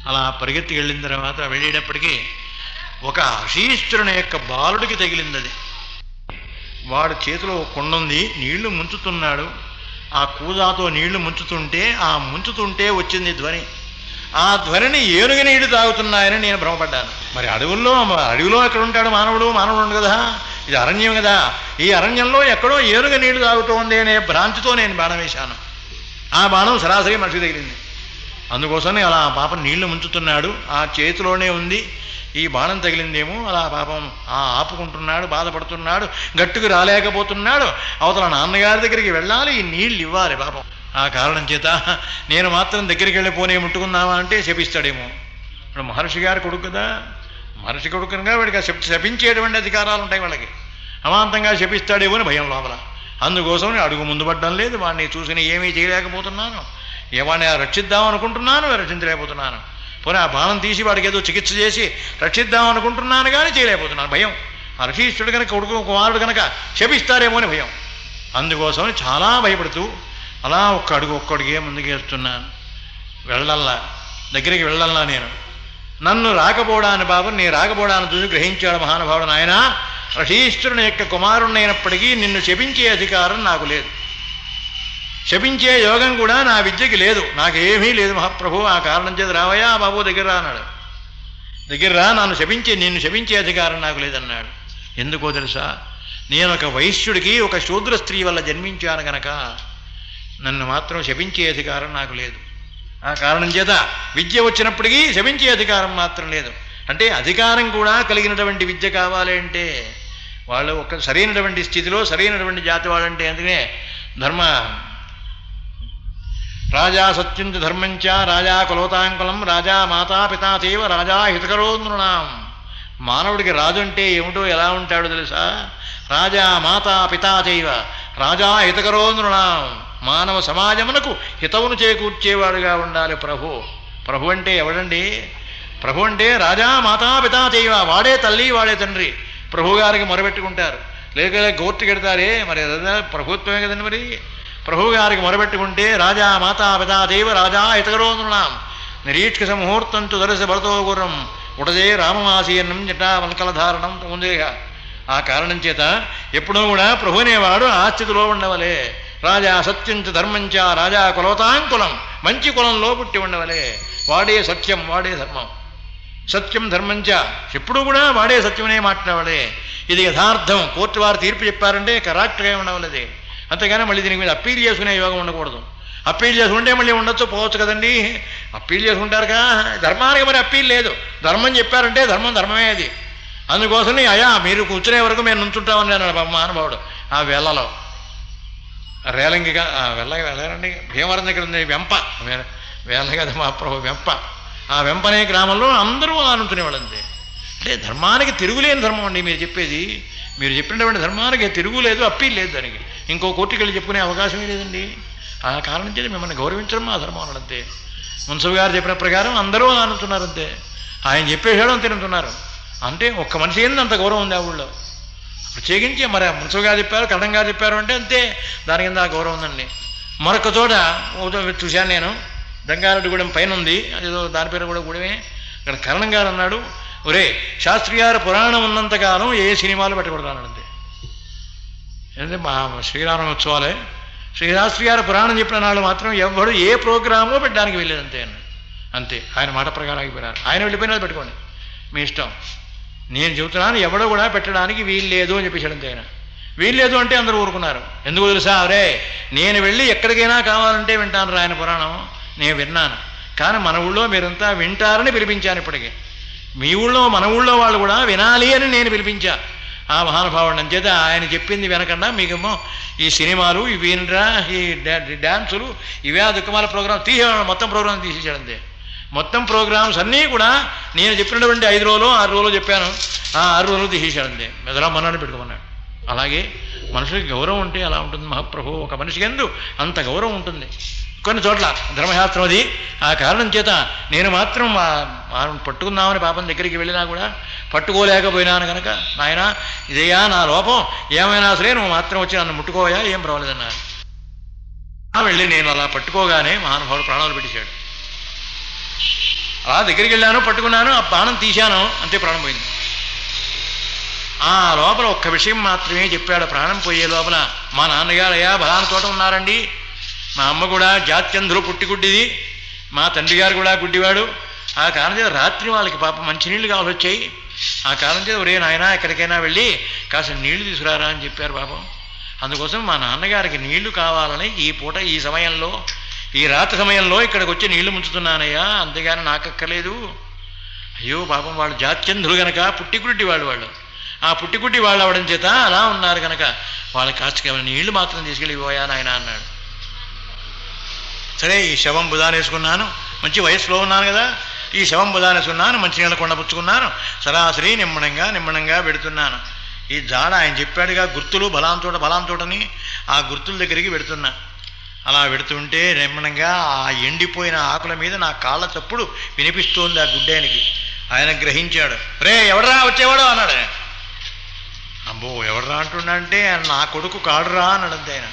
అలా పరిగెత్తి వెళ్ళిన తర్వాత వెళ్ళేటప్పటికీ ఒక అశీశ్వరుని యొక్క బాలుడికి తగిలింది. అది వాడు చేతిలో కొండుంది, నీళ్లు ముంచుతున్నాడు. ఆ కూజాతో నీళ్లు ముంచుతుంటే ముంచుతుంటే వచ్చింది ధ్వని. ఆ ధ్వనిని ఏనుగ నీళ్లు తాగుతున్నాయని నేను భ్రమపడ్డాను. మరి అడవిలో ఎక్కడ ఉంటాడు మానవుడు ఉండు కదా, ఇది అరణ్యం కదా, ఈ అరణ్యంలో ఎక్కడో ఏనుగ నీళ్లు తాగుతోంది అనే భ్రాంతితో నేను బాణం వేశాను. ఆ బాణం సరాసరి మనిషి తగిలింది. అందుకోసమే అలా పాపం నీళ్లు ముంచుతున్నాడు, ఆ చేతిలోనే ఉంది. ఈ బాణం తగిలిందేమో అలా పాపం ఆపుకుంటున్నాడు, బాధపడుతున్నాడు, గట్టుకు రాలేకపోతున్నాడు. అవతల నాన్నగారి దగ్గరికి వెళ్ళాలి, ఈ నీళ్ళు ఇవ్వాలి పాపం. ఆ కారణం చేత నేను మాత్రం దగ్గరికి వెళ్ళిపోనే ముట్టుకుందామా అంటే శపిస్తాడేమో. ఇప్పుడు మహర్షి గారి కొడుకు కదా, మహర్షి కొడుకునగా వాడికి శపించేటువంటి అధికారాలు ఉంటాయి వాళ్ళకి. అమాంతంగా శపిస్తాడేమో అని భయం లోపల. అందుకోసం అడుగు ముందు పడ్డం లేదు. వాడిని చూసి ఏమీ చేయలేకపోతున్నాను. వాడిని రక్షిద్దాం అనుకుంటున్నాను, రక్షించలేకపోతున్నాను. పోనీ ఆ బాణం తీసి వాడికి ఏదో చికిత్స చేసి రక్షిద్దాం అనుకుంటున్నాను కానీ చేయలేకపోతున్నాను. భయం. అర్హీష్ఠుడు కనుక కొడుకు కుమారుడు కనుక శపిస్తారేమో అని భయం. అందుకోసం చాలా భయపడుతూ అలా ఒక్కడుగే ముందుకేస్తున్నాను. దగ్గరికి వెళ్ళల్లా నేను. నన్ను రాకపోవడాన్ని బాబు నీ రాకపోవడాన్ని చూసి గ్రహించాడు మహానుభావుడు. నాయన, అర్హీష్ఠుని యొక్క కుమారుణ్ణైనప్పటికీ నిన్ను శపించే అధికారం నాకు లేదు, శపించే యోగం కూడా నా విద్యకి లేదు, నాకేమీ లేదు మహాప్రభు. ఆ కారణం చేత రావయ్యా బాబు దగ్గర రా అన్నాడు. దగ్గర రా, నిన్ను శపించే అధికారం నాకు లేదన్నాడు. ఎందుకో తెలుసా, నేను ఒక వైశ్యుడికి ఒక శూద్ర స్త్రీ వల్ల జన్మించాను గనక నన్ను మాత్రం శపించే అధికారం నాకు లేదు. ఆ కారణం చేత విద్య వచ్చినప్పటికీ శపించే అధికారం మాత్రం లేదు. అంటే అధికారం కూడా కలిగినటువంటి విద్య కావాలి అంటే వాళ్ళు ఒక సరైనటువంటి స్థితిలో సరైనటువంటి జాతి వాళ్ళంటే అందుకనే రాజా సత్యంచ ధర్మంచ రాజా కులోతాంకులం రాజా మాతాపితాతేవ రాజా హితకరో నృణాం. మానవుడికి రాజు అంటే ఏమిటో ఎలా ఉంటాడో తెలుసా, రాజా మాతాపితాతేవ రాజా హితకరో నృణాం. మానవ సమాజమునకు హితవును చేకూర్చేవాడుగా ఉండాలి ప్రభు అంటే ఎవడండి? ప్రభు అంటే రాజా మాతాపితాతేవ, వాడే తల్లి వాడే తండ్రి. ప్రభుగారికి మొరబెట్టుకుంటారు, లేక గోర్టు కెడతారే, మరి ప్రభుత్వమే కదండి. మరి ప్రభు గారికి మొరబెట్టుకుంటే రాజా మాతాపితాదేవ రాజా హితకరో నృణాం నిరీక్ష ముహూర్తం తు దరస భరతో గుర్రం ఉటదే రామమాసీయన్నం జటా వల్కలధారణం ఉందిగా. ఆ కారణం చేత ఎప్పుడూ కూడా ప్రభు అనేవాడు ఆ స్థితిలో ఉండవలే. రాజా సత్యంచ ధర్మంచ రాజా కులవతాంకులం, మంచి కులంలో పుట్టి ఉండవలే. వాడే సత్యం, వాడే ధర్మం. సత్యం ధర్మంచ ఎప్పుడూ కూడా వాడే సత్యమనే మాట్లాడే. ఇది యథార్థం. కోర్టు వారు తీర్పు చెప్పారంటే కరెక్ట్గా ఉండవలది. అంతేగాని మళ్ళీ దీనికి మీద అప్పీల్ చేసుకునే యోగం ఉండకూడదు. అప్పీల్ చేసుకుంటే మళ్ళీ ఉండొచ్చు, పోవచ్చు కదండి. అప్పీల్ చేసుకుంటారుగా, ధర్మానికి మరి అప్పీల్ లేదు. ధర్మం చెప్పారంటే ధర్మమే అది. అందుకోసమే అయా మీరు కూర్చునే వరకు మేము నుంచుంటామని అన్నాడు మహానుభావుడు. ఆ వేళలో రేలంగిగా వెళ్ళండి భీమవరం దగ్గర ఉంది వెంప, వేళ కదా మా ప్రభు వెంప. ఆ వెంపనే గ్రామంలో అందరూ అలా నుంచునేవాళ్ళు అంతే. అంటే ధర్మానికి తిరుగులేని ధర్మం అండి మీరు చెప్పేది. మీరు చెప్పినటువంటి ధర్మానికి తిరుగులేదు, అప్పీల్ లేదు. దానికి ఇంకో కోర్టుకి వెళ్ళి చెప్పుకునే అవకాశమే లేదండి. ఆ కారణం చేసి మిమ్మల్ని గౌరవించడం మా ధర్మం అన్నదంతే. మున్సబు గారు చెప్పిన ప్రకారం అందరూ అనుతున్నారు అంతే. ఆయన చెప్పేశాడు అంతే అంటున్నారు. అంటే ఒక్క మనిషి ఏంది అంత గౌరవం ఉంది ఆ ఊళ్ళో. ప్రత్యేకించి మరి మున్సబు గారు చెప్పారు, కరణం గారు చెప్పారు అంటే అంతే, దాని కింద ఆ గౌరవం ఉందండి. మరొక చోట చూశాను నేను, దంగారెడ్డిగూడెం పైన ఉంది, అదేదో దాని పేరు కూడా గూడెమే. ఇక్కడ కరణం గారు అన్నాడు, ఒరే శాస్త్రి గారు పురాణం ఉన్నంతకాలం ఏ సినిమాలు పెట్టకూడదు అన్నాడు అంతే. అంటే మా శ్రీరామోత్సవాలే శ్రీశాస్త్రి గారు పురాణం చెప్పిన నాడు మాత్రం ఎవరు ఏ ప్రోగ్రామో పెట్టడానికి వెళ్ళేదంతే అన్నాడు. అంతే, ఆయన మాట ప్రకారం ఆగిపోయినారు. ఆయన వెళ్ళిపోయినా పెట్టుకోండి మీ ఇష్టం. నేను చెబుతున్నాను ఎవడో కూడా పెట్టడానికి వీల్లేదు అని చెప్పేసాడు అంతే. ఆయన వీల్లేదు అంటే అందరూ ఊరుకున్నారు. ఎందుకు తెలుసా, అరే నేను వెళ్ళి ఎక్కడికైనా కావాలంటే వింటాను ఆయన పురాణం, నేను విన్నాను. కానీ మన ఊళ్ళో మీరంతా వింటారని పిలిపించాను. ఇప్పటికీ మీ ఊళ్ళో మన ఊళ్ళో వాళ్ళు కూడా వినాలి అని నేను పిలిపించా ఆ మహానుభావుడు. అంచేత ఆయన చెప్పింది వినకుండా మీకేమో ఈ సినిమాలు ఇవి వినరా, ఈ డ్యాన్సులు ఇవే దుఃఖమాల ప్రోగ్రాం తీసేవాడు. మొత్తం ప్రోగ్రాం తీసేసాడు అంతే. మొత్తం ప్రోగ్రామ్స్ అన్నీ కూడా నేను చెప్పినటువంటి 5 రోజులు 6 రోజులు చెప్పాను, ఆ 6 రోజులు తీసేసాడు అంతే. మెదలా మనాన్ని పెట్టుకున్నాడు. అలాగే మనుషులకి గౌరవం ఉంటే అలా ఉంటుంది మహాప్రభు. ఒక మనిషికి ఎందు అంత గౌరవం ఉంటుంది కొన్ని చోట్ల, ధర్మశాస్త్రం అది. ఆ కారణం చేత నేను మాత్రం పట్టుకుందామని పాపం దగ్గరికి వెళ్ళినా కూడా పట్టుకోలేకపోయినాను కనుక, నాయన ఇదయ్యా నా లోపం, ఏమైనా సరే నువ్వు మాత్రం వచ్చి నన్ను ముట్టుకోయా, ఏం పర్వాలేదన్నారు. వెళ్ళి నేను అలా పట్టుకోగానే మహానుభావుడు ప్రాణాలు పెట్టేశాడు. అలా దగ్గరికి వెళ్ళాను, పట్టుకున్నాను, ఆ బాణం తీశాను, అంతే ప్రాణం పోయింది. ఆ లోపల ఒక్క విషయం మాత్రమే చెప్పాడు ప్రాణం పోయే లోపల. మా నాన్నగారు అయ్యా బలాన చోట ఉన్నారండి, మా అమ్మ కూడా జాత్యంధ్రు పుట్టిగుడ్డిది, మా తండ్రి గారు కూడా గుడ్డివాడు. ఆ కారణం చేత రాత్రి వాళ్ళకి పాపం మంచినీళ్ళు కావాలి వచ్చాయి. ఆ కారణం చేత ఒరే నాయన ఎక్కడికైనా వెళ్ళి కాస్త నీళ్లు తీసుకురారా అని చెప్పారు పాపం. అందుకోసం మా నాన్నగారికి నీళ్లు కావాలని ఈ పూట ఈ సమయంలో ఈ రాత్రి సమయంలో ఇక్కడికి వచ్చి నీళ్లు ముంచుతున్నానయ్యా, అంతేగాని నాకక్కర్లేదు. అయ్యో పాపం వాళ్ళు జాత్యంధ్రులు గనక పుట్టిగుడ్డి వాళ్ళు ఆ పుట్టిగుడ్డి వాళ్ళు అవడం చేత అలా ఉన్నారు కనుక వాళ్ళకి కాస్త నీళ్లు మాత్రం తీసుకెళ్ళి పోయా నాయన అన్నాడు. సరే ఈ శవం బుధానేసుకున్నాను, మంచి వయసులో ఉన్నాను కదా, ఈ శవం బుధానేసుకున్నాను, మంచినీళ్ళ కొండ పుచ్చుకున్నాను, సరాసరి నిమ్మడంగా పెడుతున్నాను. ఈ జాడ ఆయన చెప్పాడుగా గుర్తులు బలాంతోటని, ఆ గుర్తుల దగ్గరికి పెడుతున్నా. అలా పెడుతుంటే నిమ్మడంగా ఆ ఎండిపోయిన ఆకుల మీద నా కాళ్ళ చప్పుడు వినిపిస్తోంది ఆ గుడ్డాయనికి. ఆయన గ్రహించాడు. రే ఎవడరా వచ్చేవాడు అన్నాడు. అబ్బో ఎవడరా అంటున్నా అంటే నా కొడుకు కాడురా అన్నాడు. అంతే ఆయన.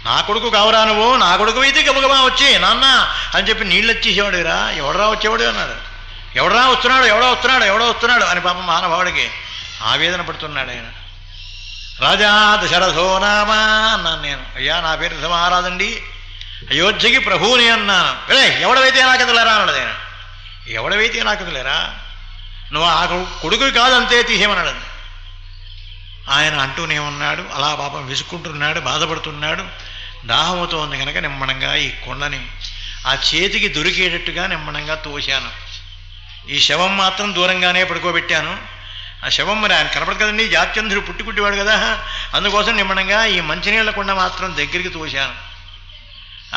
నా కొడుకు కావురా నువ్వు, నా కొడుకు అయితే గబగబా వచ్చి నాన్న అని చెప్పి నీళ్ళు వచ్చేసేవాడు రా, ఎవడరా వచ్చేవాడు అన్నాడు. ఎవడరా వస్తున్నాడు అని పాపం మహానుభావుడికి ఆవేదన పడుతున్నాడు ఆయన. రాజా దశరథో నామా అన్నాను నేను. అయ్యా నా పేరు దశ మహారాజండి, అయోధ్యకి ప్రభువుని అన్నాను. ఎవడవైతే నాకెదలేరా అన్నాడు ఆయన. ఎవడవైతే నాకెదలేరా, నువ్వు ఆ కొడుకు కాదంతే తీసేమన్నాడు. ఆయన అంటూనే ఉన్నాడు. అలా పాపం విసుక్కుంటున్నాడు, బాధపడుతున్నాడు. దాహమవుతోంది కనుక నిమ్మడంగా ఈ కొండని ఆ చేతికి దొరికేటట్టుగా నిమ్మడంగా తోశాను. ఈ శవం మాత్రం దూరంగానే పడుకోబెట్టాను. ఆ శవం మరి ఆయన కనపడదు కదండి, జాత్యంధ్రుడు పుట్టివాడు కదా, అందుకోసం నిమ్మడంగా ఈ మంచినీళ్ళ కొండ మాత్రం దగ్గరికి తోశాను.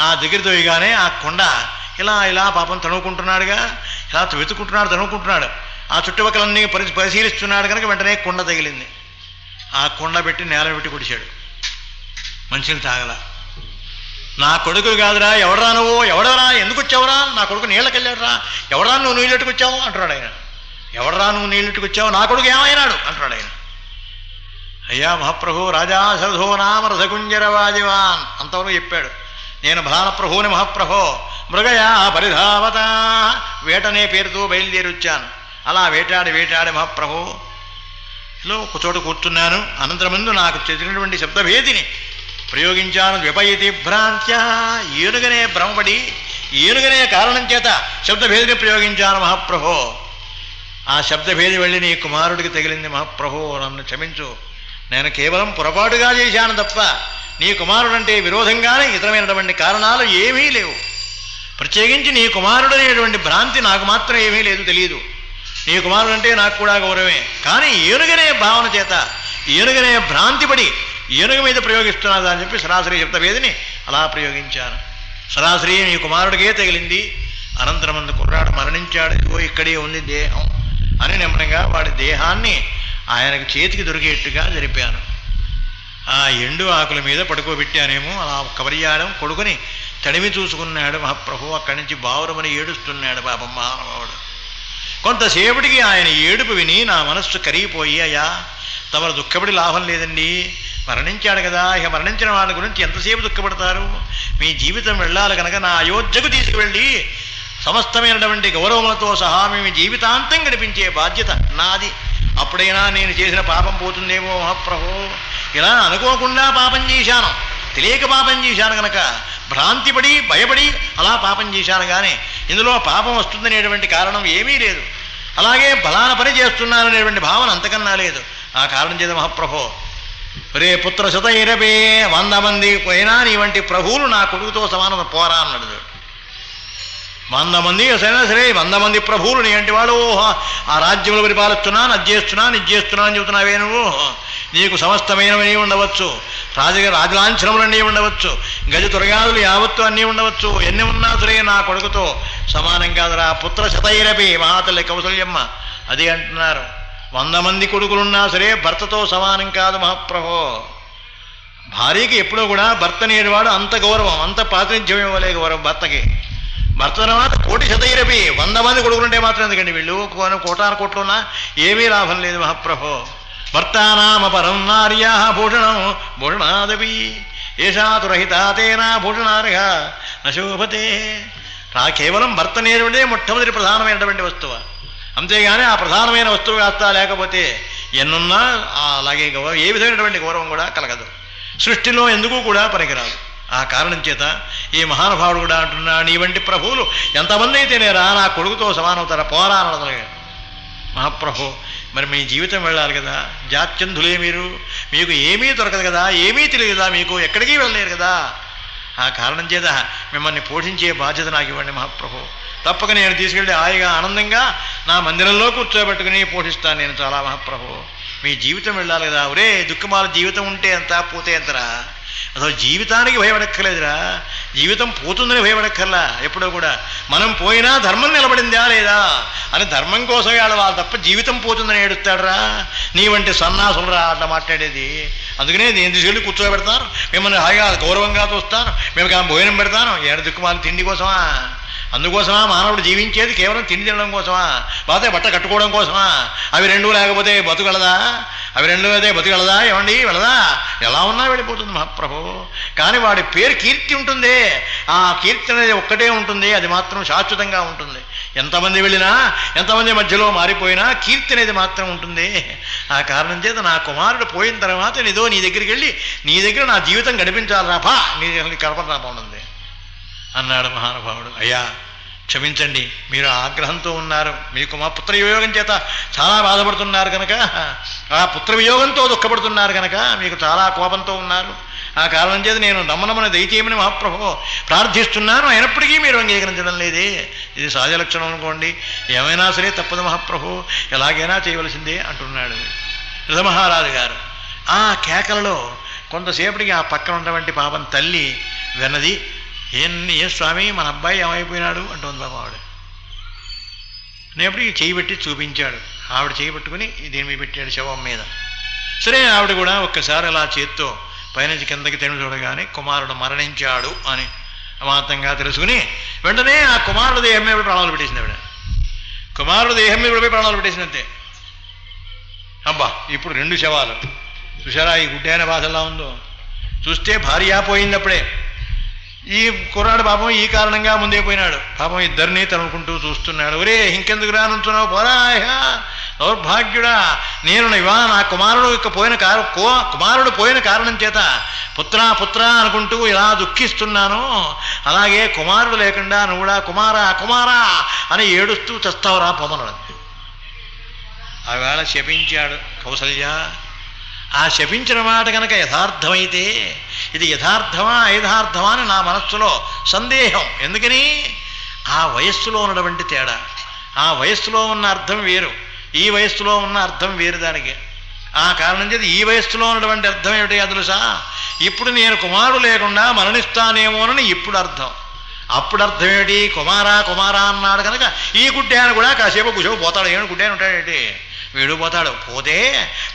ఆ దగ్గర తోయగానే ఆ కొండ ఇలా పాపం తణుకుంటున్నాడుగా, ఇలా తణుకుంటున్నాడు. ఆ చుట్టుపక్కలన్నీ పరిశీలిస్తున్నాడు కనుక వెంటనే కొండ తగిలింది. ఆ కొండ పెట్టి నేల పెట్టి కుడిచాడు. మంచినీళ్ళు తాగల. నా కొడుకు కాదురా, ఎవడరా నువ్వు, ఎవడరా ఎందుకు వచ్చావురా, నా కొడుకు నీళ్ళకెళ్ళాడురా, ఎవడరా నువ్వు నీళ్ళెట్టుకొచ్చావు అంటున్నాడు ఆయన. ఎవడరా నువ్వు నీళ్ళెట్టుకొచ్చావు, నా కొడుకు ఏమైనాడు అంటున్నాడు ఆయన. అయ్యా మహాప్రభు రాజా శరథో నామ రథకుంజర వాజివాన్ అంతవరకు చెప్పాడు. నేను బలాన ప్రభువుని మహాప్రభో మృగయా పరిధావత వేటనే పేరుతో బయలుదేరి వచ్చాను. అలా వేటాడి మహాప్రభు ఒక చోట కూర్చున్నాను. అనంతరం ముందు నాకు చెందినటువంటి శబ్దభేదిని ప్రయోగించాను. ద్విపయతి భ్రాంత్య ఏనుగనే భ్రమపడి ఏనుగనే కారణం చేత శబ్దభేదిని ప్రయోగించాను మహాప్రభో. ఆ శబ్దభేది వెళ్ళి నీ కుమారుడికి తగిలింది మహాప్రభో, నన్ను క్షమించు. నేను కేవలం పొరపాటుగా చేశాను తప్ప నీ కుమారుడంటే విరోధంగానే ఇతరమైనటువంటి కారణాలు ఏమీ లేవు. ప్రత్యేకించి నీ కుమారుడు అనేటువంటి భ్రాంతి నాకు మాత్రం ఏమీ లేదు, తెలియదు. నీ కుమారుడు అంటే నాకు కూడా గౌరవమే. కానీ ఏనుగనే భావన చేత ఏనుగనే భ్రాంతిపడి ఏనుగ మీద ప్రయోగిస్తున్నదా అని చెప్పి సరాసరి శబ్దభేదిని అలా ప్రయోగించాను. సరాసరి నీ కుమారుడికే తగిలింది. అనంతరమందు కుర్రాడు మరణించాడు, ఇదిగో ఇక్కడే ఉంది దేహం అని నెమ్మదిగా వాడి దేహాన్ని ఆయనకు చేతికి దొరికేట్టుగా జరిపాను. ఆ ఎండు ఆకుల మీద పడుకోబెట్టానేమో. అలా కబరియాడం కొడుకుని తడిమి చూసుకున్నాడు మహాప్రభు. అక్కడి నుంచి బావురమని ఏడుస్తున్నాడు పాపం మానవుడు. కొంతసేపటికి ఆయన ఏడుపు విని నా మనస్సు కరిగిపోయి, అయ్యా తమరు దుఃఖపడి లాభం లేదండి, మరణించాడు కదా, ఇక మరణించిన వాళ్ళ గురించి ఎంతసేపు దుఃఖపడతారు, మీ జీవితం వెళ్ళాలి కనుక నా అయోధ్యకు తీసుకువెళ్ళి సమస్తమైనటువంటి గౌరవములతో సహా మేము జీవితాంతం గడిపించే బాధ్యత నాది. అప్పుడైనా నేను చేసిన పాపం పోతుందేమో మహాప్రభు. ఇలా అనుకోకుండా పాపం చేశాను, తెలియక పాపం చేశాను కనుక భ్రాంతిపడి భయపడి అలా పాపం చేశాను. కానీ ఇందులో పాపం వస్తుందనేటువంటి కారణం ఏమీ లేదు. అలాగే బలాన పని చేస్తున్నాననేటువంటి భావన అంతకన్నా లేదు. ఆ కారణం చేత మహాప్రభో రే పుత్ర శతైరవే 100 మంది పోయినా నీ వంటి ప్రభువులు నా కొడుకుతో సమానం పోరా అన్నాడు. 100 మంది సరైనా సరే 100 మంది ప్రభువులు నీ అంటే వాడు ఆ రాజ్యంలో పరిపాలిస్తున్నాను, అది చేస్తున్నాను అని చెబుతున్నావే నువ్వు. నీకు సమస్తమైనవన్నీ ఉండవచ్చు, రాజలాంఛనములన్నీ ఉండవచ్చు, గజ తురగాదులు యావత్తు అన్నీ ఉండవచ్చు, ఎన్ని ఉన్నా సరే నా కొడుకుతో సమానం కాదురా. పుత్ర శతైరపి మహాతల్లి కౌసల్యమ్మ అది అంటున్నారు. 100 మంది కొడుకులున్నా సరే భర్తతో సమానం కాదు మహాప్రభో. భార్యకి ఎప్పుడూ కూడా భర్త అనేవాడు అంత గౌరవం, అంత ప్రాతినిధ్యం ఇవ్వలే గౌరవం భర్తకి. భర్త తర్వాత 1,00,00,000 శతైరపి 100 మంది కొడుకులుంటే మాత్రం ఎందుకండి, వీళ్ళు కోటాను కోట్లున్నా ఏమీ లాభం లేదు మహాప్రభో. భర్తానామ పరం నార్యా భూషణం భూషణాదపి ఏషా తురహితా తేనా భూషణార్హ నశోభతే. కేవలం భర్త అనేటువంటిదే మొట్టమొదటి ప్రధానమైనటువంటి వస్తువు. అంతేగాని ఆ ప్రధానమైన వస్తువు కాస్త లేకపోతే ఎన్నున్నా అలాగే గౌరవం, ఏ విధమైనటువంటి గౌరవం కూడా కలగదు, సృష్టిలో ఎందుకు కూడా పనికిరాదు. ఆ కారణం చేత ఈ మహానుభావుడు కూడా అంటున్నా, నీ వంటి ప్రభువులు ఎంతమంది అయితేనేరా నా కొడుకుతో సమానవుతారా, పోరా అనడగలిగా. మహాప్రభు, మరి మీ జీవితం వెళ్ళాలి కదా, జాత్యంధులే మీరు, మీకు ఏమీ దొరకదు కదా, ఏమీ తెలియదు కదా, మీకు ఎక్కడికి వెళ్ళలేరు కదా. ఆ కారణం చేత మిమ్మల్ని పోషించే బాధ్యత నాకు ఇవ్వండి మహాప్రభు. తప్పక నేను తీసుకెళ్ళి హాయిగా ఆనందంగా నా మందిరంలో కూర్చోబెట్టుకుని పోషిస్తాను నేను చాలా మహాప్రభు. మీ జీవితం వెళ్ళాలి కదా. ఒరే దుఃఖమాల జీవితం ఉంటే ఎంత, పోతే ఎంతరా. అసలు జీవితానికి భయపడక్కర్లేదురా, జీవితం పోతుందని భయపడక్కర్లా. ఎప్పుడో కూడా మనం పోయినా ధర్మం నిలబడిందా లేదా అని ధర్మం కోసం ఏడవాలి తప్ప జీవితం పోతుందని ఏడుస్తాడరా. నీ వంటి సన్నాసులరా అట్లా మాట్లాడేది. అందుకనే నేను తీసుకెళ్ళి కూర్చోబెడతాను, మిమ్మల్ని హాయిగా గౌరవంగా చూస్తాను, మేము భోజనం పెడతాను. ఏడు దిక్కుమాలి తిండి కోసమా? అందుకోసమా మానవుడు జీవించేది? కేవలం తిండి తినడం కోసమా? లేకపోతే బట్ట కట్టుకోవడం కోసమా? అవి రెండూ లేకపోతే బతుకలదా? అవి రెండూ అయితే బతుకలదా? ఏమండి వెళ్ళదా? ఎలా ఉన్నా వెళ్ళిపోతుంది మహాప్రభు. కానీ వాడి పేరు కీర్తి ఉంటుంది. ఆ కీర్తి అనేది ఒక్కటే ఉంటుంది, అది మాత్రం శాశ్వతంగా ఉంటుంది. ఎంతమంది వెళ్ళినా, ఎంతమంది మధ్యలో మారిపోయినా కీర్తి అనేది మాత్రం ఉంటుంది. ఆ కారణం చేత నా కుమారుడు పోయిన తర్వాత నీదో నీ దగ్గరికి వెళ్ళి నీ దగ్గర నా జీవితం గడిపించాలి రాపా, నీ కడప రాబోతుంది అన్నాడు మహానుభావుడు. అయ్యా క్షమించండి, మీరు ఆగ్రహంతో ఉన్నారు, మీకు మా పుత్ర వియోగం చేత చాలా బాధపడుతున్నారు కనుక, ఆ పుత్ర వియోగంతో దుఃఖపడుతున్నారు కనుక మీకు చాలా కోపంతో ఉన్నారు. ఆ కారణం చేత నేను నమ్మనమని దయచేయమని మహాప్రభు ప్రార్థిస్తున్నాను. అయినప్పటికీ మీరు అంగీకరించడం లేదే, ఇది సహజ లక్షణం అనుకోండి, ఏమైనా సరే తప్పదు మహాప్రభు, ఎలాగైనా చేయవలసిందే అంటున్నాడు ఋతమహారాజు గారు. ఆ కేకలలో కొంతసేపటికి ఆ పక్కన ఉన్నటువంటి పాపం తల్లి విన్నది. ఏ స్వామి, మన అబ్బాయి ఏమైపోయినాడు అంటుంది బాబు ఆవిడ. నేపటికి చేయి పెట్టి చూపించాడు. ఆవిడ చేయి పట్టుకుని దీని మీద పెట్టాడు శవం మీద. సరే ఆవిడ కూడా ఒక్కసారి అలా చేత్తో పైనుంచి కిందకి తెమి చూడగానే కుమారుడు మరణించాడు అని అమాంతంగా తెలుసుకుని వెంటనే ఆ కుమారుడు దేహం మీద ప్రాణాలు పెట్టేసింది ఆవిడ. కుమారుడు దేహం మీద పోయి ప్రాణాలు పెట్టేసినంతే. అబ్బా ఇప్పుడు 2 శవాలు చూసారా, ఈ గుడ్డైన బాధ ఎలా ఉందో. చూస్తే భార్య పోయిందప్పుడే, ఈ కుర్రాడు పాపం ఈ కారణంగా ముందే పోయినాడు. పాపం ఇద్దరినీ తనుకుంటూ చూస్తున్నాడు. ఒరే ఇంకెందుకు రానుంచున్నావు, పోరా దౌర్భాగ్యుడా, నేను ఇవాళ నా కుమారుడు పోయిన కారణం చేత పుత్రా పుత్రా అనుకుంటూ ఇలా దుఃఖిస్తున్నాను. అలాగే కుమారుడు లేకుండా నువ్వు కూడా కుమారా కుమారా అని ఏడుస్తూ చస్తావురా పొమ్మన్నాడు. ఆవేళ శపించాడు కౌసల్య. ఆ శపించిన మాట కనుక యథార్థమైతే ఇది యథార్థమా యథార్థమా అని నా మనస్సులో సందేహం. ఎందుకని? ఆ వయస్సులో ఉన్నటువంటి తేడా, ఆ వయస్సులో ఉన్న అర్థం వేరు, ఈ వయస్సులో ఉన్న అర్థం వేరు దానికి. ఆ కారణం చేత ఈ వయస్సులో ఉన్నటువంటి అర్థం ఏమిటి తెలుసా? ఇప్పుడు నేను కుమారుడు లేకుండా మరణిస్తానేమోనని ఇప్పుడు అర్థం. అప్పుడు అర్థం ఏమిటి? కుమారా కుమారా అన్నాడు కనుక ఈ గుడ్డాను కూడా కాసేపు కూసేపు పోతాడు. ఏడు గుడ్డాను ఉంటాడేంటి, వీడు పోతాడు.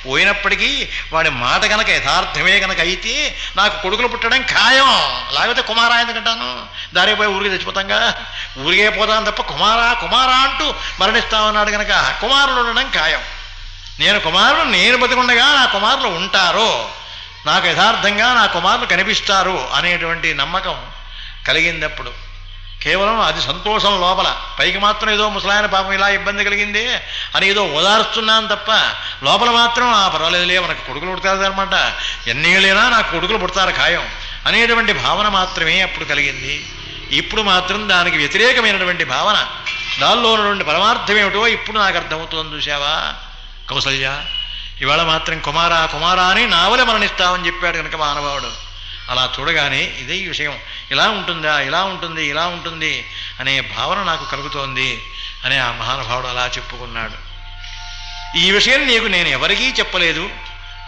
పోయినప్పటికీ వాడి మాట కనుక యథార్థమే కనుక అయితే నాకు కొడుకులు పుట్టడం ఖాయం. లేకపోతే కుమారా ఎందుకంటాను, దారికి పోయి ఊరికి చచ్చిపోతాంగా, ఊరికే పోతాను తప్ప కుమారా కుమారా అంటూ మరణిస్తామన్నాడు కనుక కుమారులు ఉండడం ఖాయం. నేను బతికుండగా నా కుమారులు ఉంటారు, నాకు యథార్థంగా నా కుమారులు కనిపిస్తారు అనేటువంటి నమ్మకం కలిగిందప్పుడు. కేవలం అది సంతోషం లోపల, పైకి మాత్రం ఏదో ముసలాయన పాపం ఇలా ఇబ్బంది కలిగింది అని ఏదో ఓదారుస్తున్నాను తప్ప లోపల మాత్రం పర్వాలేదులే మనకు కొడుకులు పుడతారు అనమాట, ఎన్నేళ్ళైనా నాకు కొడుకులు పుడతారు ఖాయం అనేటువంటి భావన మాత్రమే అప్పుడు కలిగింది. ఇప్పుడు మాత్రం దానికి వ్యతిరేకమైనటువంటి భావన, దానిలో ఉన్నటువంటి పరమార్థం ఏమిటో ఇప్పుడు నాకు అర్థమవుతుందని చూసావా కౌసల్య. ఇవాళ మాత్రం కుమారా కుమారా అని నావలే మరణిస్తామని చెప్పాడు కనుక మహానుభావుడు. అలా చూడగానే ఇదే ఈ విషయం, ఇలా ఉంటుందా, ఇలా ఉంటుంది, ఇలా ఉంటుంది అనే భావన నాకు కలుగుతోంది అని ఆ మహానుభావుడు అలా చెప్పుకున్నాడు. ఈ విషయం నేను ఎవరికీ చెప్పలేదు,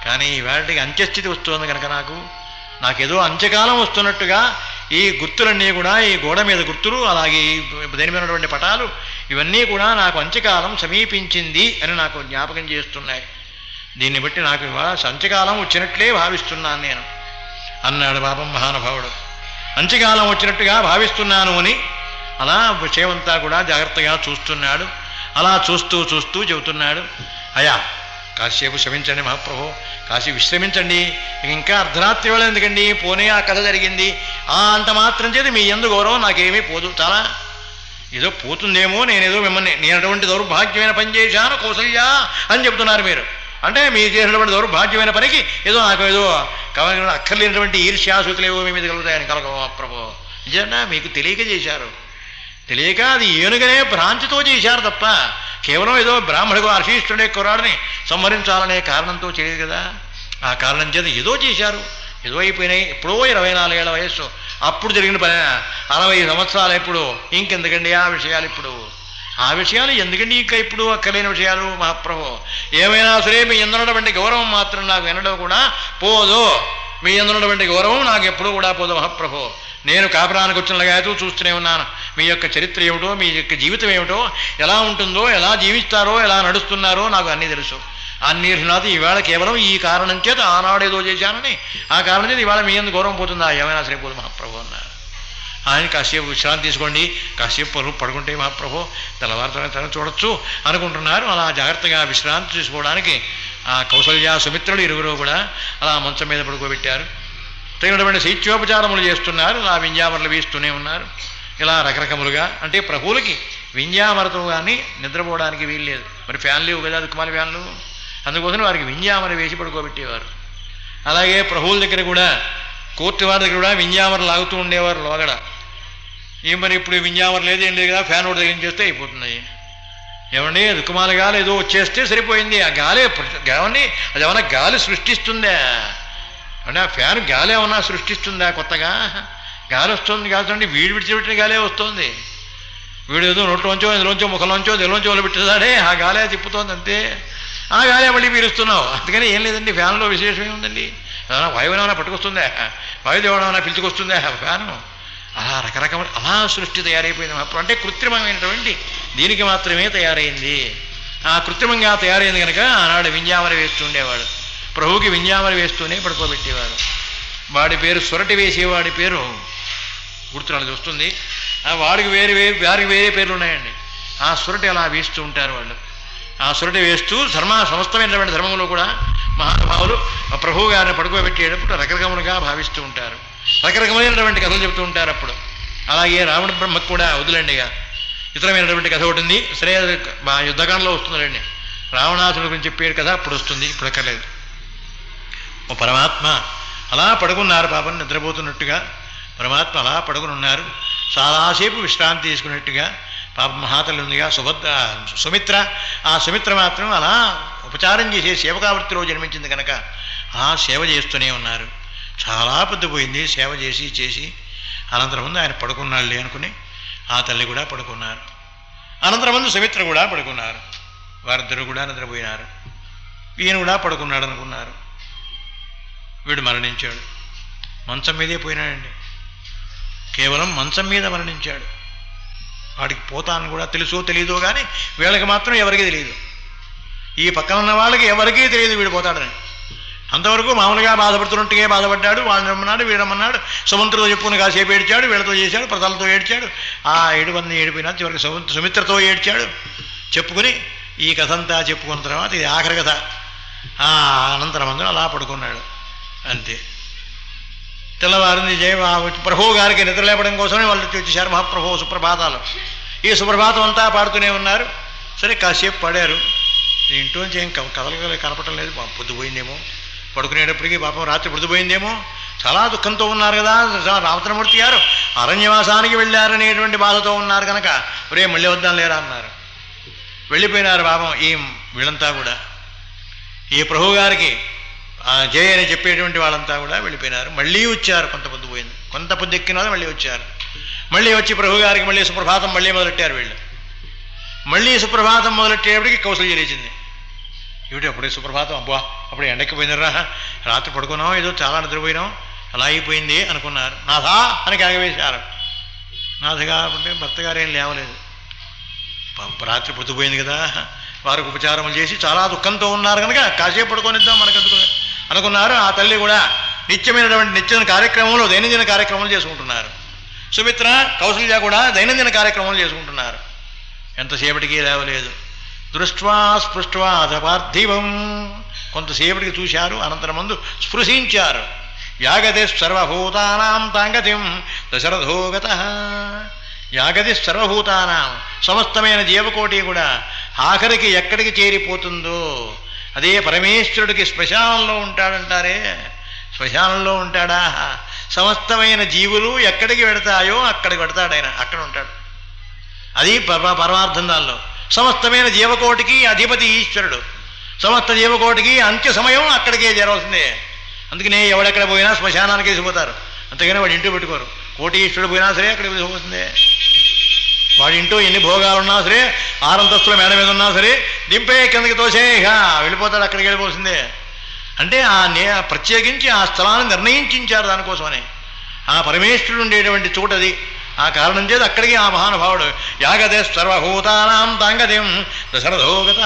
కానీ ఈవేళకి అంత్యస్థితి వస్తుంది కనుక నాకేదో అంత్యకాలం వస్తున్నట్టుగా ఈ గుర్తులన్నీ కూడా, ఈ గోడ మీద గుర్తులు, అలాగే దేని మీద ఉన్నటువంటి పటాలు, ఇవన్నీ కూడా నాకు అంత్యకాలం సమీపించింది అని నాకు జ్ఞాపకం చేస్తున్నాయి. దీన్ని బట్టి నాకు ఇవాళ అంత్యకాలం వచ్చినట్లే భావిస్తున్నాను నేను అన్నాడు పాపం మహానుభావుడు. అంత్యకాలం వచ్చినట్టుగా భావిస్తున్నాను అని అలా విషయమంతా కూడా జాగ్రత్తగా చూస్తున్నాడు. అలా చూస్తూ చూస్తూ చెబుతున్నాడు, అయ్యా కాసేపు క్షమించండి మహాప్రభు, కాసేపు విశ్రమించండి, ఇంకా అర్ధరాత్రి వేళ ఎందుకండి, పోనీ ఆ కథ జరిగింది, అంత మాత్రం చేతి మీ యందు గౌరవం నాకేమీ పోదు, చాలా ఏదో పోతుందేమో, నేనేదో మిమ్మల్ని నేను అటువంటి దౌర్భాగ్యమైన పని చేశాను కౌసల్య అని చెప్తున్నారు మీరు. అంటే మీరు చేసినటువంటి దౌర్భాగ్యమైన పనికి ఏదో నాకు ఏదో అక్కర్లేనటువంటి ఈర్ష్యాసూతులు ఏవో మీ మీద కలుగుతాయని కలగవు ప్రభు. నిజంగా మీకు తెలియక చేశారు, తెలియక అది ఏనుగనే భ్రాంతితో చేశారు తప్ప కేవలం ఏదో బ్రాహ్మణుడు అశిష్టుడే కుర్రాడిని సంహరించాలనే కారణంతో చేయదు కదా. ఆ కారణం చేత ఏదో చేశారు, ఏదో అయిపోయినాయి. ఎప్పుడో 24 ఏళ్ల వయస్సు, అప్పుడు జరిగిన పని 60 సంవత్సరాలు ఎప్పుడు, ఇంకెందుకండి ఆ విషయాలు ఇప్పుడు, ఆ విషయాలు ఎందుకండి ఇంకా ఇప్పుడు అక్కర్లేని విషయాలు మహాప్రభు. ఏమైనా సరే మీ ఎందున్నటువంటి గౌరవం మాత్రం నాకు వినడం కూడా పోదు, మీ ఎందున్నటువంటి గౌరవం నాకు ఎప్పుడూ కూడా పోదు మహాప్రభు. నేను కాపురానికి వచ్చినలాగా చూస్తూనే ఉన్నాను. మీ యొక్క చరిత్ర ఏమిటో, మీ యొక్క జీవితం ఏమిటో, ఎలా ఉంటుందో, ఎలా జీవిస్తారో, ఎలా నడుస్తున్నారో నాకు అన్నీ తెలుసు. అన్ని నాది ఈవేళ కేవలం ఈ కారణం చేత ఆనాడు ఏదో చేశానని ఆ కారణం చేత ఇవాళ మీ ఎందుకు గౌరవం పోతుందా, ఏమైనా సరే పోదు మహాప్రభు అన్నారు. ఆయన కాసేపు విశ్రాంతి తీసుకోండి, కాసేపు పడుకుంటే మహాప్రభు తెల్లవారుతోనే చూడొచ్చు అనుకుంటున్నారు. అలా జాగ్రత్తగా విశ్రాంతి తీసుకోవడానికి ఆ కౌసల్య సుమిత్రులు ఇరువురు కూడా అలా మంచం మీద పడుకోబెట్టారు. తగినటువంటి శైత్యోపచారములు చేస్తున్నారు. అలా వింజామరలు వీస్తూనే ఉన్నారు. ఇలా రకరకములుగా, అంటే ప్రభువులకి వింజామరతో కానీ నిద్రపోవడానికి వీల్లేదు. మరి ఫ్యాన్లు లేవు కదా, దుక్కుమాల ఫ్యాన్లు, అందుకోసం వారికి వింజామర వేసి పడుకోబెట్టేవారు. అలాగే ప్రభువుల దగ్గర కూడా, కోర్టు వారి దగ్గర కూడా వింజామరలు లాగుతూ ఉండేవారు లోగడ. ఏం మరి ఇప్పుడు వింజామర లేదు, ఏం లేదు కదా, ఫ్యాన్ ఒకటి తగిలించేస్తే అయిపోతున్నాయి. ఏమండి దుక్కుమాల గాలి ఏదో వచ్చేస్తే సరిపోయింది. ఆ గాలి ఏమండి అది ఏమన్నా గాలి సృష్టిస్తుందా అంటే, ఆ ఫ్యాన్ గాలి ఏమన్నా సృష్టిస్తుందా కొత్తగా? గాలి వస్తుంది కాదండి, వీడు విడిచిపెట్టిన గాలే వస్తుంది. వీడు ఏదో నోట్లోంచో ఇందులోంచో ముఖంలోంచో దీనిలోంచో పెట్టేదాడే ఆ గాలే తిప్పుతోంది అంతే. ఆ గాలే మళ్ళీ పీలుస్తున్నావు. అందుకని ఏం లేదండి, ఫ్యాన్లో విశేషం ఏముందండి, ఏమైనా వాయువు ఏమైనా పట్టుకొస్తుందా, వాయుదేవుడు ఏమైనా పిలుచుకొస్తుందా ఫ్యాను? అలా రకరకమైన అలా సృష్టి తయారైపోయింది అప్పుడు. అంటే కృత్రిమమైనటువంటి దీనికి మాత్రమే తయారైంది. ఆ కృత్రిమంగా తయారైంది కనుక ఆనాడు వింజామర వేస్తుండేవాడు. ప్రభువుకి వింజామర వేస్తూనే పడుకోబెట్టేవాడు. వాడి పేరు సురటి వేసేవాడి పేరు గుర్తురాలు వస్తుంది. వాడికి వారికి వేరే పేర్లు ఉన్నాయండి. ఆ సురటి అలా వేస్తూ ఉంటారు వాళ్ళు. ఆ సురటి వేస్తూ సమస్తమైనటువంటి ధర్మంలో కూడా మహానుభావులు ప్రభువు గారిని పడుకోబెట్టేటప్పుడు రకరకములుగా భావిస్తూ ఉంటారు. రకరకమైనటువంటి కథలు చెబుతూ ఉంటారు అప్పుడు. అలాగే రావణ బ్రహ్మకు కూడా వదిలేండిగా ఇతరమైనటువంటి కథ ఒకటి ఉంది. సరే మా యుద్ధకాండలో వస్తుందండి, రావణాసురుడి గురించి చెప్పే కథ అప్పుడు వస్తుంది, ఇప్పుడు అక్కర్లేదు. ఓ పరమాత్మ అలా పడుకున్నారు, పాపం నిద్రపోతున్నట్టుగా పరమాత్మ అలా పడుకుని ఉన్నారు. చాలాసేపు విశ్రాంతి తీసుకున్నట్టుగా పాప మహాతల్లి ఉందిగా సుమిత్ర. ఆ సుమిత్ర మాత్రం అలా ఉపచారం చేసే సేవకావృత్తిలో జన్మించింది కనుక ఆ సేవ చేస్తూనే ఉన్నారు. చాలా పొద్దుపోయింది సేవ చేసి చేసి. అనంతరం ముందు ఆయన పడుకున్నాళ్ళే అనుకుని ఆ తల్లి కూడా పడుకున్నారు. అనంతరం ముందు సుమిత్ర కూడా పడుకున్నారు. వారిద్దరూ కూడా నిద్రపోయినారు. ఈయన కూడా పడుకున్నాడు అనుకున్నారు. వీడు మరణించాడు. మంచం మీదే పోయినాడండి, కేవలం మంచం మీద మరణించాడు. వాడికి పోతాను కూడా తెలుసో తెలియదో కానీ వీళ్ళకి మాత్రం ఎవరికీ తెలియదు. ఈ పక్కన ఉన్న వాళ్ళకి ఎవరికీ తెలియదు వీడు పోతాడని. అంతవరకు మామూలుగా బాధపడుతున్నట్టుగా బాధపడ్డాడు. వాళ్ళని రమ్మన్నాడు, వీడమన్నాడు, సుమంత్రతో చెప్పుకుని కాసేపు ఏడ్చాడు, వీళ్ళతో చేశాడు, ప్రజలతో ఏడ్చాడు. ఆ ఏడుమంది ఏడిపోయినా చివరికి సుమిత్రతో ఏడ్చాడు. చెప్పుకుని ఈ కథ అంతా చెప్పుకున్న తర్వాత ఇది ఆఖరి కథ. అనంతరం అందరూ అలా పడుకున్నాడు అంతే. తెల్లవారింది ప్రభువు గారికి నిద్ర లేపడం కోసమే వాళ్ళు వచ్చేసారు మహాప్రభు సుప్రభాతాలు. ఈ సుప్రభాతం అంతా పాడుతూనే ఉన్నారు. సరే కాసేపు పాడారు. ఇంట్లోంచి ఏం కథలు కనపడటం లేదు. పొద్దుపోయిందేమో, పడుకునేటప్పటికీ పాపం రాత్రి పొద్దుపోయిందేమో. చాలా దుఃఖంతో ఉన్నారు కదా రామచంద్రమూర్తి గారు. అరణ్యవాసానికి వెళ్ళారనేటువంటి బాధతో ఉన్నారు కనుక ఒరే మళ్ళీ వద్దాం లేరా అన్నారు. వెళ్ళిపోయినారు పాపం వీళ్ళంతా కూడా. ఈ ప్రభు గారికి జయ అని చెప్పేటువంటి వాళ్ళంతా కూడా వెళ్ళిపోయినారు. మళ్ళీ వచ్చారు. కొంత పొద్దు పోయింది, కొంత పొద్దు ఎక్కిన వాళ్ళు మళ్ళీ వచ్చారు. మళ్ళీ వచ్చి ప్రభు గారికి మళ్ళీ సుప్రభాతం మళ్ళీ మొదలెట్టారు వీళ్ళు. మళ్ళీ సుప్రభాతం మొదలెట్టేప్పటికి కౌసల్య లేచింది. ఏమిటి అప్పుడే సుప్రభాతం, అబ్బా అప్పుడే ఎండెక్కిపోయిందిరా, రాత్రి పడుకున్నాం, ఏదో చాలా నిద్రపోయినాం, అలా అయిపోయింది అనుకున్నారు. నాథా అని కాగవేశారు. నాథగా అంటే భర్త గారేం లేవలేదు. రాత్రి పొద్దుపోయింది కదా, వారికి ఉపచారములు చేసి చాలా దుఃఖంతో ఉన్నారు కనుక కాసేపు పడుకొనిద్దాం మనకెందుకు అనుకున్నారు. ఆ తల్లి కూడా నిత్యమైనటువంటి దైనందిన కార్యక్రమాలు చేసుకుంటున్నారు. సుమిత్ర కౌసల్య కూడా దైనందిన కార్యక్రమాలు చేసుకుంటున్నారు. ఎంతసేపటికి లేవలేదు. దృష్ట్వా స్పృష్ట్వా పార్థివం, కొంతసేపటికి చూశారు. అనంతరం ముందు స్పృశించారు. యాగతి సర్వభూతానాం తాంగతిం దశరథోగత. యాగది సర్వభూతానాం, సమస్తమైన జీవకోటి కూడా ఆఖరికి ఎక్కడికి చేరిపోతుందో అదే పరమేశ్వరుడికి శ్మశానంలో ఉంటాడంటారే, శ్మశానంలో ఉంటాడా? సమస్తమైన జీవులు ఎక్కడికి వెడతాయో అక్కడికి వెడతాడు ఆయన, అక్కడ ఉంటాడు. అది పరమార్థం. దానిలో సమస్తమైన జీవకోటికి అధిపతి ఈశ్వరుడు, సమస్త జీవకోటికి అంత్య సమయం అక్కడికే చేరవలసిందే. అందుకనే ఎవడెక్కడ పోయినా శ్మశానానికి వేసిపోతారు, అంతేగాని వాడి ఇంట్లో పెట్టుకోరు. కోటీశ్వరుడు పోయినా సరే అక్కడికి వేసిపోతుంది. వాడి ఇంట్లో ఎన్ని భోగాలున్నా సరే, 6 అంతస్తుల మేడ మీద ఉన్నా సరే దింపే కిందకి తోసే ఇక వెళ్ళిపోతాడు, అక్కడికి వెళ్ళిపోతుందే. అంటే ప్రత్యేకించి ఆ స్థలాన్ని నిర్ణయించారు దానికోసమని. ఆ పరమేశ్వరుడు ఉండేటువంటి చోటది. ఆ కారణం చేత అక్కడికి ఆ మహానుభావుడు యాగదే సర్వభూతానాం తాంగతిం దశరథోగత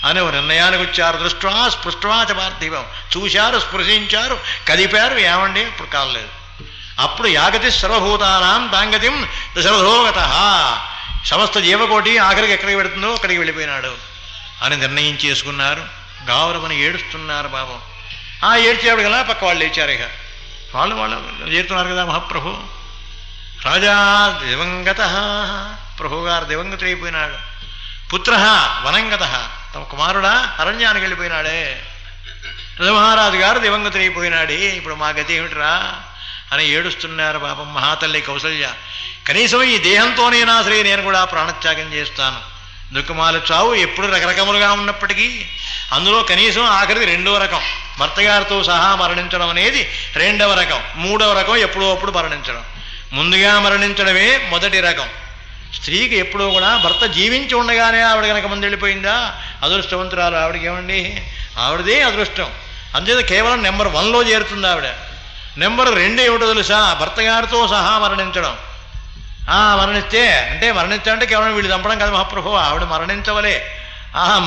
అనే నిర్ణయానికి వచ్చారు. దృష్ట్వా స్పృష్ట్వా చ పార్థివం, చూశారు, స్పృశించారు, కదిపారు. ఏమండి ఇప్పుడు కాలేదు. అప్పుడు యాగతి సర్వభూతానాం తాంగతిం దశరథోగత, సమస్త జీవకోటి ఆఖరికి ఎక్కడికి పెడుతుందో అక్కడికి వెళ్ళిపోయినాడు అని నిర్ణయించేసుకున్నారు. గావురమని ఏడుస్తున్నారు పాపం. ఆ ఏడ్చేవాడు కదా పక్క వాళ్ళు లేచారు. ఇక వాళ్ళు చేరుతున్నారు కదా మహాప్రభు. రాజా దివంగత, ప్రభుగారు దివంగతుడైపోయినాడు. పుత్ర వనంగత, తమ కుమారుడా అరణ్యానికి వెళ్ళిపోయినాడే. మహారాజు గారు దివంగతుడైపోయినాడే, ఇప్పుడు మా గతి ఏమిట్రా అని ఏడుస్తున్నారు పాపం మహాతల్లి కౌసల్య. కనీసం ఈ దేహంతోనైనా సరే నేను కూడా ప్రాణత్యాగం చేస్తాను. దుఃఖమాల చావు ఎప్పుడు రకరకములుగా ఉన్నప్పటికీ అందులో కనీసం ఆఖరిది 2వ రకం, భర్తగారితో సహా మరణించడం అనేది 2వ రకం. 3వ రకం ఎప్పుడో అప్పుడు మరణించడం. ముందుగా మరణించడమే మొదటి రకం. స్త్రీకి ఎప్పుడూ కూడా భర్త జీవించి ఉండగానే ఆవిడ కనుక ముందు వెళ్ళిపోయిందా అదృష్టవంతురాలు. ఆవిడకి ఏమండి, ఆవిడదే అదృష్టం. అంతేత కేవలం నెంబర్ 1లో చేరుతుంది ఆవిడ. నెంబర్ 2 ఏమిటో తెలుసా? భర్తగారితో సహా మరణించడం. మరణిస్తే అంటే మరణించాలంటే కేవలం వీళ్ళు చంపడం కదా మహాప్రభు, ఆవిడ మరణించవలే.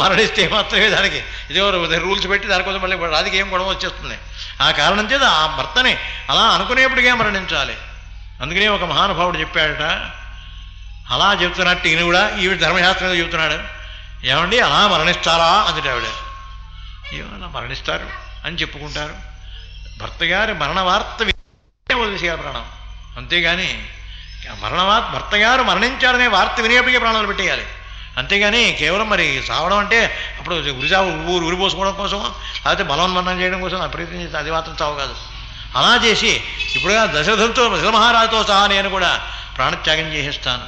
మరణిస్తే మాత్రమే దానికి ఇదే రూల్స్ పెట్టి దానికోసం మళ్ళీ రాజకీయం గొడవ వచ్చేస్తుంది. ఆ కారణం చేత ఆ భర్తని అలా అనుకునేప్పటికే మరణించాలి. అందుకనే ఒక మహానుభావుడు చెప్పాడట, అలా చెప్తున్నట్టు ఈయన కూడా ఈవిడ ధర్మశాస్త్రంగా చెబుతున్నాడు. ఏమండి అలా మరణిస్తారా అందుట ఆవిడ. ఏమన్నా మరణిస్తారు అని చెప్పుకుంటారు. భర్తగారి మరణ వార్త వదిలేసేయాలి ప్రాణం, అంతేగాని భర్తగారు మరణించారనే వార్త వినేప్పటికే ప్రాణాలు పెట్టేయాలి. అంతేగాని కేవలం మరి చావడం అంటే అప్పుడు ఉరిపోసుకోవడం కోసం లేకపోతే బలవన్మరణం చేయడం కోసం ప్రయత్నం చేస్తే అది మాత్రం చావు కాదు. అలా చేసి ఇప్పుడు దశరథులతో మహారాజుతో సహా నేను కూడా ప్రాణత్యాగం చేసేస్తాను.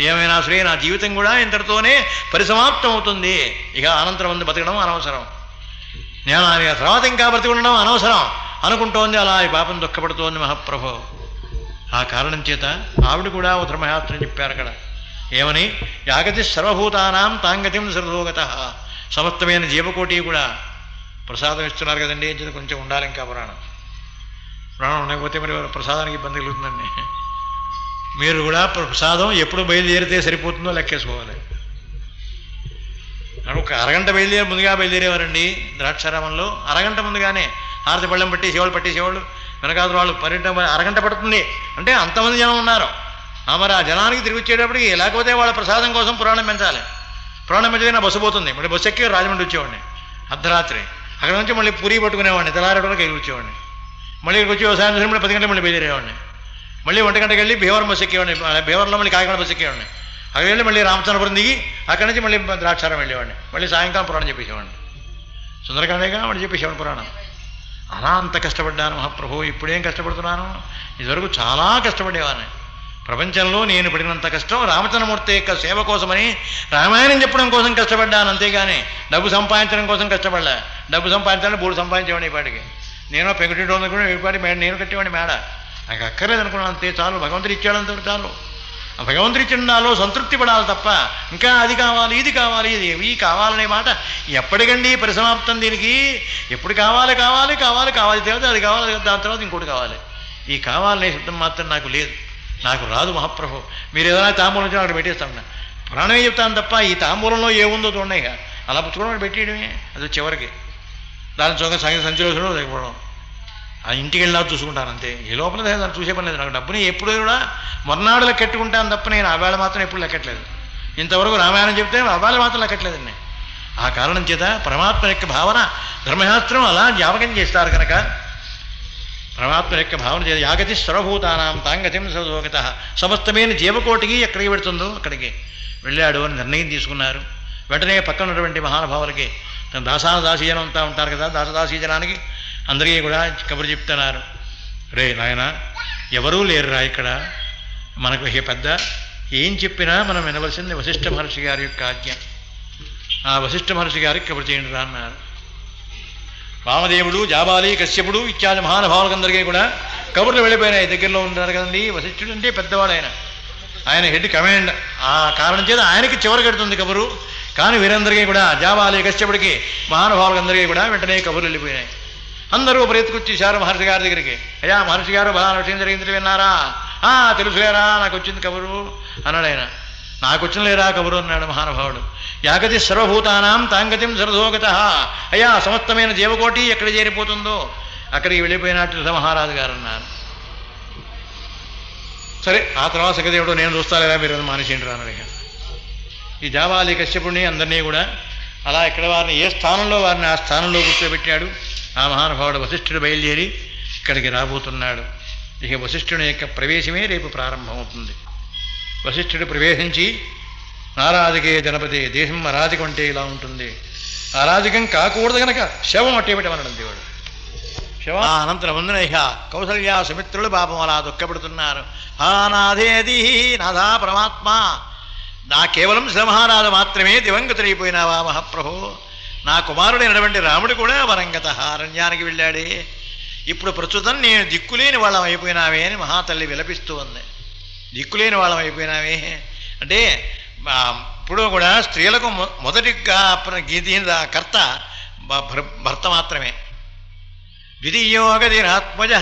ఏమైనా సరే నా జీవితం కూడా ఇంతటితోనే పరిసమాప్తం అవుతుంది. ఇక అనంతరం ముందు బతకడం అనవసరం, నేను తర్వాత ఇంకా బ్రతికి ఉండడం అనవసరం అనుకుంటోంది. అలా ఈ పాపం దుఃఖపడుతోంది మహాప్రభు. ఆ కారణం చేత ఆవిడ కూడా ఓ ధర్మశాస్త్రం చెప్పారు అక్కడ. ఏమని? యాగతి సర్వభూతానాం తాంగతిం సర్వోగత, సమస్తమైన జీవకోటి కూడా ప్రసాదం ఇస్తున్నారు కదండి, కొంచెం ఉండాలి ఇంకా ప్రాణం ఉండకపోతే మరి ప్రసాదానికి ఇబ్బంది కలుగుతుందండి. మీరు కూడా ప్రసాదం ఎప్పుడు బయలుదేరితే సరిపోతుందో లెక్కేసుకోవాలి. ఒక అరగంట ముందుగా బయలుదేరేవారండి ద్రాక్షారామంలో. అరగంట ముందుగానే హారతి పళ్ళెం పట్టేసేవాళ్ళు. వెనకాదులు వాళ్ళు అరగంట పడుతుంది అంటే అంతమంది జనం ఉన్నారు. మరి ఆ జనానికి తిరిగి వచ్చేటప్పటికి లేకపోతే వాళ్ళ ప్రసాదం కోసం పురాణం పెంచాలి. పురాణం పెంచితే నా బస్సు పోతుంది. మళ్ళీ బస్సు ఎక్కి రాజమండ్రి వచ్చేవాడిని అర్ధరాత్రి. అక్కడ నుంచి మళ్ళీ పూరి పట్టుకునేవాడిని, తెల్లారేటోళ్ళకి వెళ్ళి వచ్చేవాడిని. మళ్ళీ ఇక్కడికి వచ్చి సాయంత్రం మళ్ళీ 10 గంటలకు మళ్ళీ బయలుదేరేవాడిని. మళ్ళీ 1 గంటకి వెళ్ళి భీవరం బస్సు ఎక్కేవాడిని. భీవరంలో మళ్ళీ కాకినాడ బస్సు ఎక్కేవాడిని. అక్కడ వెళ్ళి మళ్ళీ రామచంద్రపురం దిగి అక్కడి నుంచి మళ్ళీ ద్రాక్షారం వెళ్ళేవాడిని. మళ్ళీ సాయంకాలం పురాణం చెప్పేసేవాడిని. సుందరకాండేగా మళ్ళీ చెప్పేసేవాడిని పురాణం. అలా అంత కష్టపడ్డాను మహాప్రభు. ఇప్పుడేం కష్టపడుతున్నాను, ఇదివరకు చాలా కష్టపడేవాడిని. ప్రపంచంలో నేను పడినంత కష్టం రామచంద్రమూర్తి యొక్క సేవ కోసమని రామాయణం చెప్పడం కోసం కష్టపడ్డాను, అంతేగాని డబ్బు సంపాదించడం కోసం కష్టపడలే. డబ్బు సంపాదించాలని 3 సంపాదించేవాడిని. ఇప్పటికి నేను పెంకుటింటో కూడా ఇప్పటి నేను కట్టేవాడిని మేడ. నాకు అక్కర్లేదు అనుకున్నాను, అంతే చాలు. భగవంతుడు ఇచ్చాడంత చాలు. ఆ భగవంతుడు ఇచ్చిన నాలో సంతృప్తి పడాలి తప్ప ఇంకా అది కావాలి ఇది కావాలి ఇవి కావాలనే మాట ఎప్పటికండి పరిసమాప్తం? దీనికి ఎప్పుడు కావాలి తర్వాత అది కావాలి, దాని తర్వాత ఇంకోటి కావాలి. ఈ కావాలనే శబ్దం మాత్రం నాకు లేదు, నాకు రాదు మహాప్రభు. మీరు ఏదైనా తాంబూలం నుంచి అక్కడ పెట్టేస్తాను, ప్రాణమే చెప్తాను తప్ప ఈ తాంబూలంలో ఏముందో చూడండి. అలా పుచ్చుకోవడం పెట్టేయడమే, అది చివరికి దాని సంచిలో లేకపోవడం. ఆ ఇంటికి వెళ్ళినా చూసుకుంటాను అంతే. ఈ లోపల దాన్ని చూసే పని లేదు. నాకు డబ్బుని ఎప్పుడు కూడా మొన్నాడు లెక్కెట్టుకుంటాను తప్ప నేను ఆవేళ మాత్రం ఎప్పుడు లెక్కట్లేదు. ఇంతవరకు రామాయణం చెప్తే ఆవేళ మాత్రం లెక్కట్లేదండి. ఆ కారణం చేత పరమాత్మ యొక్క భావన ధర్మశాస్త్రం అలా జ్ఞాపకం చేస్తారు కనుక పరమాత్మ యొక్క భావన చేయాలి. యాగతి సర్వభూతానాం తాంగతిం సర్వోగత, సమస్తమైన జీవకోటికి ఎక్కడికి పెడుతుందో అక్కడికి వెళ్ళాడు అని నిర్ణయం తీసుకున్నారు. వెంటనే పక్కన ఉన్నటువంటి మహానుభావులకి తన దాసీజనం అంతా ఉంటారు కదా, దాసదాసీజనానికి అందరికీ కూడా కబురు చెప్తున్నారు. రే నాయన, ఎవరూ లేరురా ఇక్కడ, మనకు పెద్ద ఏం చెప్పినా మనం వినవలసింది వశిష్ఠ మహర్షి గారి యొక్క ఆజ్ఞ. ఆ వశిష్ఠ మహర్షి గారికి కబురు చేయండి రా అన్నారు. వామదేవుడు, జాబాలి, కశ్యపుడు ఇత్యాది మహానుభావులందరికీ కూడా కబుర్లు వెళ్ళిపోయినాయి. దగ్గరలో ఉంటారు కదండి, వశిష్ఠుడు అంటే పెద్దవాడు, ఆయన హెడ్ కమాండ్. ఆ కారణం చేత ఆయనకి చివరి కడుతుంది కబురు. కానీ వీరందరికీ కూడా, జాబాలి, కశ్యపుడికి, మహానుభావులందరికీ కూడా వెంటనే కబుర్లు వెళ్ళిపోయినాయి. అందరూ పరిగెత్తుకొచ్చేశారు మహర్షి గారి దగ్గరికి. అయ్యా మహర్షి గారు, బాగా విషయం జరిగింది విన్నారా? తెలుసులేరా, నాకు వచ్చింది కబురు అన్నాడు ఆయన. నాకు వచ్చిన లేరా కబురు అన్నాడు మహానుభావుడు. యాగతి సర్వభూతానాం తాంగతిం సర్వోగత, అయ్యా సమస్తమైన జీవకోటి ఎక్కడ చేరిపోతుందో అక్కడికి వెళ్ళిపోయినట్టు మహారాజు గారు అన్నారు. సరే, ఆ తర్వాత సగదేవుడు, నేను చూస్తాలేదా మీరు మానేసేంటి అన్నాడు. ఈ జాబాలి, కశ్యపుడిని అందరినీ కూడా అలా ఇక్కడ వారిని ఏ స్థానంలో వారిని ఆ స్థానంలో కూర్చోబెట్టాడు. ఆ మహానుభావుడు వశిష్ఠుడు బయలుదేరి ఇక్కడికి రాబోతున్నాడు. ఇక వశిష్ఠుని యొక్క ప్రవేశమే రేపు ప్రారంభమవుతుంది. వశిష్ఠుడు ప్రవేశించి, నారాజకే జనపతి, దేశం అరాజకం అంటే ఇలా ఉంటుంది, అరాజకం కాకూడదు కనుక శవం అట్టే పెట్టమనడం దేవుడు. శవ అనంతరం ముందున ఇక కౌసల్య సుమిత్రులు పాపం అలా దుఃఖపడుతున్నారు. నాథేది, నాథా పరమాత్మ, నా కేవలం శ్రీమహారాజు మాత్రమే దివంగతుడైపోయినావా మహాప్రభో, నా కుమారుడైనటువంటి రాముడు కూడా వరంగత అరణ్యానికి వెళ్ళాడే, ఇప్పుడు ప్రస్తుతం నేను దిక్కులేని వాళ్ళం అయిపోయినావే అని మహాతల్లి విలపిస్తూ ఉంది. దిక్కులేని వాళ్ళం అయిపోయినావే అంటే ఇప్పుడు కూడా స్త్రీలకు మొదటిగా కర్త భర్త మాత్రమే. ద్వితీయోగతి ఆత్మజ,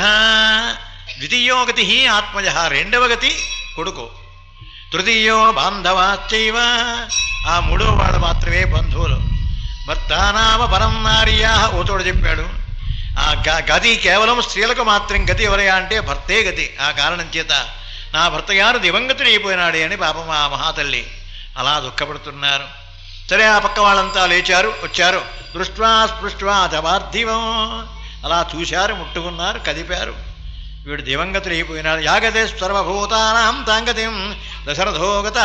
ద్వితీయోగతి ఆత్మజ, రెండవ గతి కొడుకు. తృతీయో బాంధవాశ్చైవ, ఆ మూడో వాడు మాత్రమే బంధువులు. భర్తానామ పరం నార్యా, ఓతోడు చెప్పాడు. ఆ గతి కేవలం స్త్రీలకు మాత్రం గతి ఎవరయ్యా అంటే భర్తే గతి. ఆ కారణం చేత నా భర్త గారు దివంగతుడు అయిపోయినాడే అని పాపం ఆ మహాతల్లి అలా దుఃఖపడుతున్నారు. సరే, ఆ పక్క వాళ్ళంతా లేచారు, వచ్చారు. దృష్ట్వా స్పృష్ట్వా చపార్థివం, అలా చూశారు, ముట్టుకున్నారు, కదిపారు. వీడు దివంగతుడు అయిపోయినాడు. యాగతే సర్వభూతానాం తాంగతిం దశరథోగత,